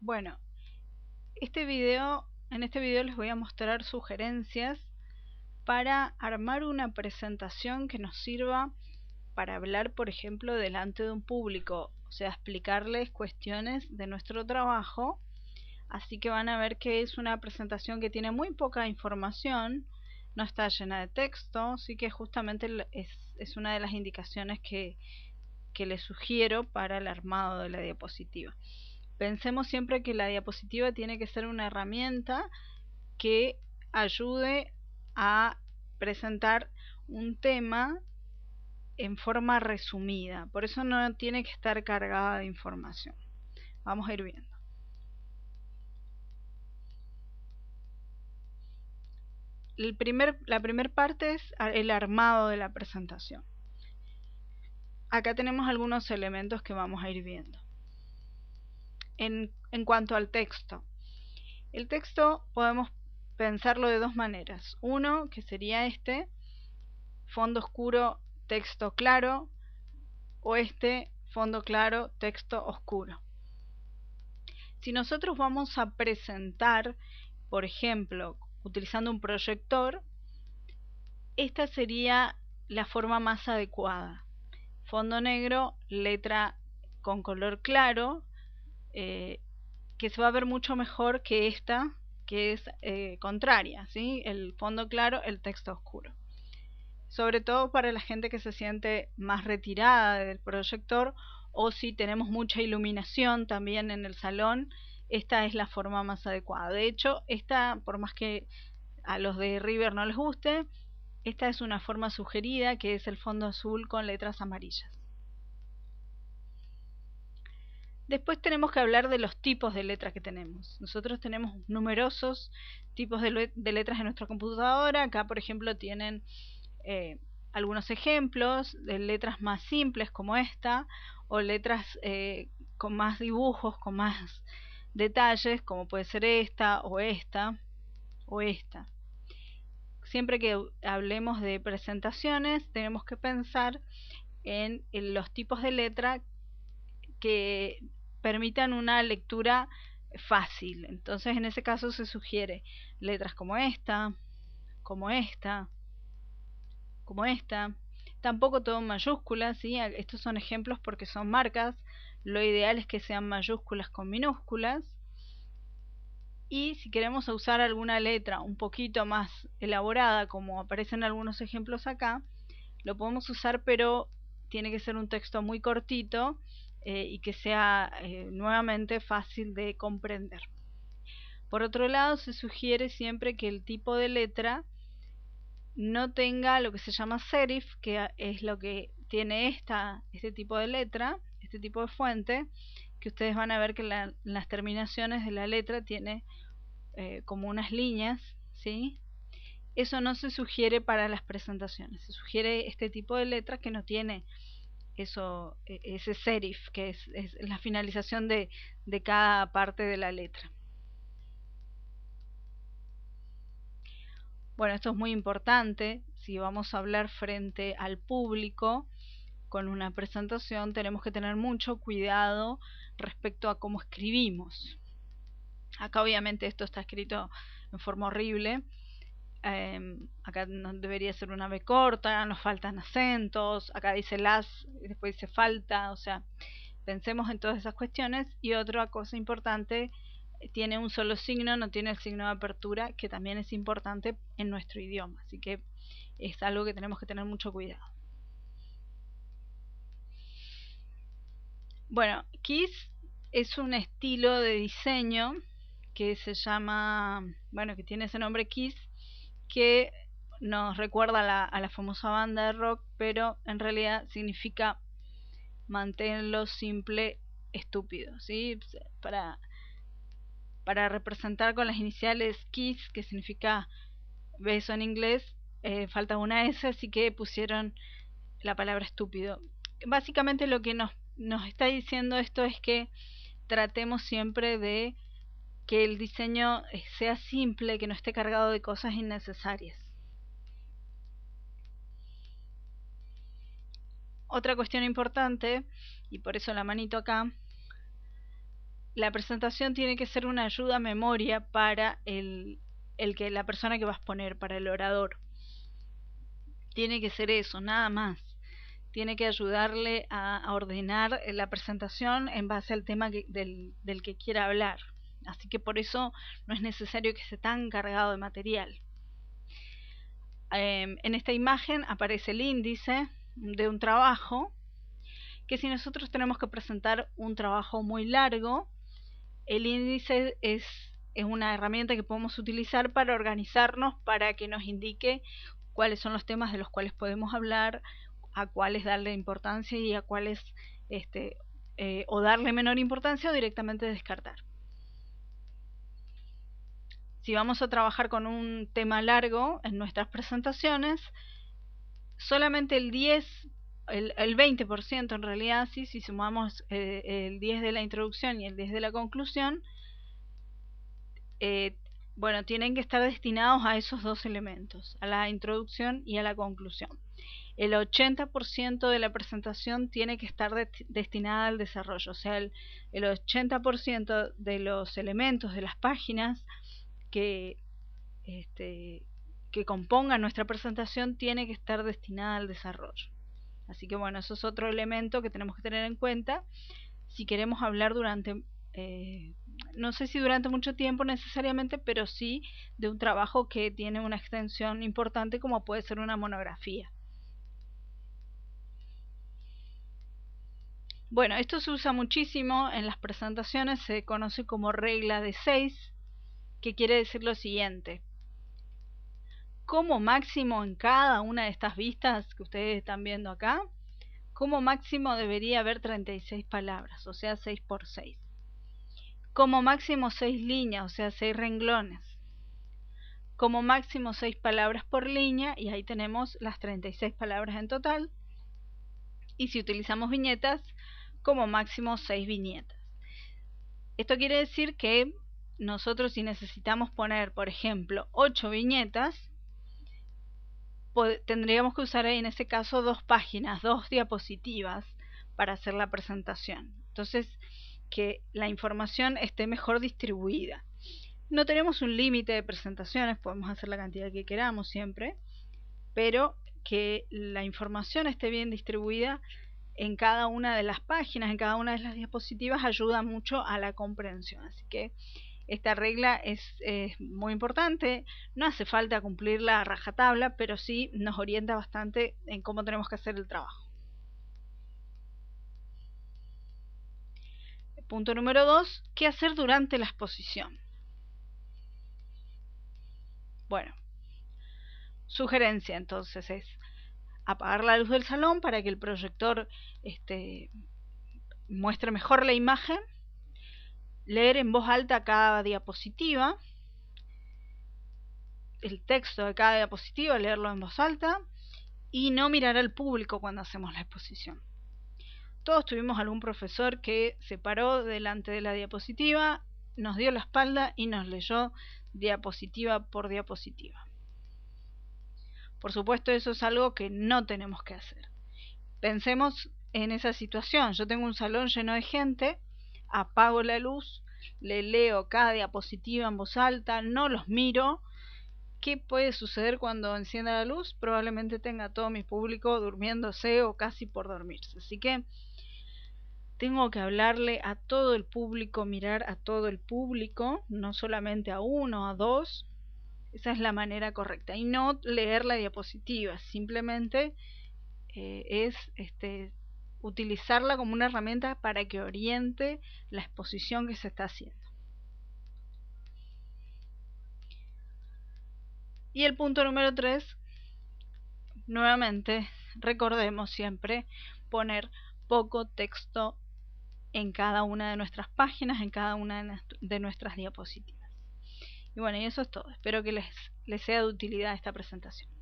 Bueno, en este video les voy a mostrar sugerencias para armar una presentación que nos sirva para hablar, por ejemplo, delante de un público, o sea, explicarles cuestiones de nuestro trabajo. Así que van a ver que es una presentación que tiene muy poca información, no está llena de texto, así que justamente es una de las indicaciones que les sugiero para el armado de la diapositiva. Pensemos siempre que la diapositiva tiene que ser una herramienta que ayude a presentar un tema en forma resumida, por eso no tiene que estar cargada de información. Vamos a ir viendo. La primera parte es el armado de la presentación. Acá tenemos algunos elementos que vamos a ir viendo. En cuanto al texto, el texto podemos pensarlo de dos maneras. Uno, que sería fondo oscuro, texto claro, o fondo claro, texto oscuro. Si nosotros vamos a presentar, por ejemplo, utilizando un proyector, esta sería la forma más adecuada. Fondo negro, letra con color claro, que se va a ver mucho mejor que esta, que es contraria, ¿sí? El fondo claro, el texto oscuro. Sobre todo para la gente que se siente más retirada del proyector, o si tenemos mucha iluminación también en el salón, esta es la forma más adecuada. De hecho, esta, por más que a los de River no les guste, esta es una forma sugerida, que es el fondo azul con letras amarillas. Después tenemos que hablar de los tipos de letras que tenemos. Nosotros tenemos numerosos tipos de letras en nuestra computadora. Acá, por ejemplo, tienen algunos ejemplos de letras más simples como esta, o letras con más dibujos, con más detalles, como puede ser esta o esta o esta. Siempre que hablemos de presentaciones, tenemos que pensar en los tipos de letra que permitan una lectura fácil. Entonces, en ese caso se sugiere letras como esta, como esta, como esta. Tampoco todo en mayúsculas, ¿sí? Estos son ejemplos porque son marcas. Lo ideal es que sean mayúsculas con minúsculas. Y si queremos usar alguna letra un poquito más elaborada, como aparecen algunos ejemplos acá, lo podemos usar, pero tiene que ser un texto muy cortito y que sea nuevamente fácil de comprender. Por otro lado, se sugiere siempre que el tipo de letra no tenga lo que se llama serif, que es lo que tiene este tipo de letra, este tipo de fuente, que ustedes van a ver que las terminaciones de la letra tiene como unas líneas, ¿sí? Eso no se sugiere para las presentaciones, se sugiere este tipo de letra que no tiene ese serif, que es la finalización de cada parte de la letra. Bueno, esto es muy importante. Si vamos a hablar frente al público con una presentación, tenemos que tener mucho cuidado respecto a cómo escribimos. Acá obviamente esto está escrito en forma horrible. Acá no debería ser una B corta, nos faltan acentos, acá dice las, después dice falta, o sea, pensemos en todas esas cuestiones. Y otra cosa importante, tiene un solo signo, no tiene el signo de apertura, que también es importante en nuestro idioma, así que es algo que tenemos que tener mucho cuidado. Bueno, Kiss es un estilo de diseño que se llama, bueno, que tiene ese nombre Kiss, que nos recuerda a la famosa banda de rock, pero en realidad significa mantenerlo simple, estúpido, ¿sí? Para representar con las iniciales KISS, que significa beso en inglés, falta una S, así que pusieron la palabra estúpido. Básicamente lo que nos está diciendo esto es que tratemos siempre de que el diseño sea simple, que no esté cargado de cosas innecesarias. Otra cuestión importante, y por eso la manito acá, la presentación tiene que ser una ayuda a memoria para la persona que vas a exponer, para el orador. Tiene que ser eso, nada más. Tiene que ayudarle a ordenar la presentación en base al tema del que quiera hablar. Así que por eso no es necesario que esté tan cargado de material. En esta imagen aparece el índice de un trabajo, que si nosotros tenemos que presentar un trabajo muy largo, el índice es una herramienta que podemos utilizar para organizarnos, para que nos indique cuáles son los temas de los cuales podemos hablar, a cuáles darle importancia y a cuáles o darle menor importancia o directamente descartar. Si vamos a trabajar con un tema largo en nuestras presentaciones, solamente el 20% en realidad, si sumamos el 10 de la introducción y el 10 de la conclusión, bueno, tienen que estar destinados a esos dos elementos, a la introducción y a la conclusión. El 80% de la presentación tiene que estar destinada al desarrollo, o sea, el 80% de los elementos de las páginas que compongan nuestra presentación tiene que estar destinada al desarrollo. Así que bueno, eso es otro elemento que tenemos que tener en cuenta si queremos hablar durante, no sé si durante mucho tiempo necesariamente, pero sí de un trabajo que tiene una extensión importante como puede ser una monografía. Bueno, esto se usa muchísimo en las presentaciones, se conoce como regla de 6, que quiere decir lo siguiente: como máximo en cada una de estas vistas que ustedes están viendo acá, como máximo debería haber 36 palabras, o sea 6 por 6. Como máximo 6 líneas, o sea 6 renglones. Como máximo 6 palabras por línea, y ahí tenemos las 36 palabras en total. Y si utilizamos viñetas, como máximo 6 viñetas. Esto quiere decir que nosotros, si necesitamos poner, por ejemplo, 8 viñetas, tendríamos que usar en ese caso 2 páginas, 2 diapositivas para hacer la presentación. Entonces, que la información esté mejor distribuida. No tenemos un límite de presentaciones, podemos hacer la cantidad que queramos siempre, pero que la información esté bien distribuida en cada una de las páginas, en cada una de las diapositivas, ayuda mucho a la comprensión. Así que esta regla es muy importante. No hace falta cumplirla a rajatabla, pero sí nos orienta bastante en cómo tenemos que hacer el trabajo. Punto número 2, ¿qué hacer durante la exposición? Bueno, sugerencia entonces es apagar la luz del salón para que el proyector muestre mejor la imagen, leer en voz alta cada diapositiva, el texto de cada diapositiva, leerlo en voz alta, y no mirar al público cuando hacemos la exposición. Todos tuvimos algún profesor que se paró delante de la diapositiva, nos dio la espalda y nos leyó diapositiva por diapositiva. Por supuesto, eso es algo que no tenemos que hacer. Pensemos en esa situación. Yo tengo un salón lleno de gente, apago la luz, le leo cada diapositiva en voz alta, no los miro. ¿Qué puede suceder cuando encienda la luz? Probablemente tenga todo mi público durmiéndose o casi por dormirse. Así que tengo que hablarle a todo el público, mirar a todo el público, no solamente a uno, a dos. Esa es la manera correcta. Y no leer la diapositiva, simplemente es utilizarla como una herramienta para que oriente la exposición que se está haciendo. Y el punto número 3, nuevamente, recordemos siempre poner poco texto en cada una de nuestras páginas, en cada una de nuestras diapositivas. Y bueno, y eso es todo. Espero que les sea de utilidad esta presentación.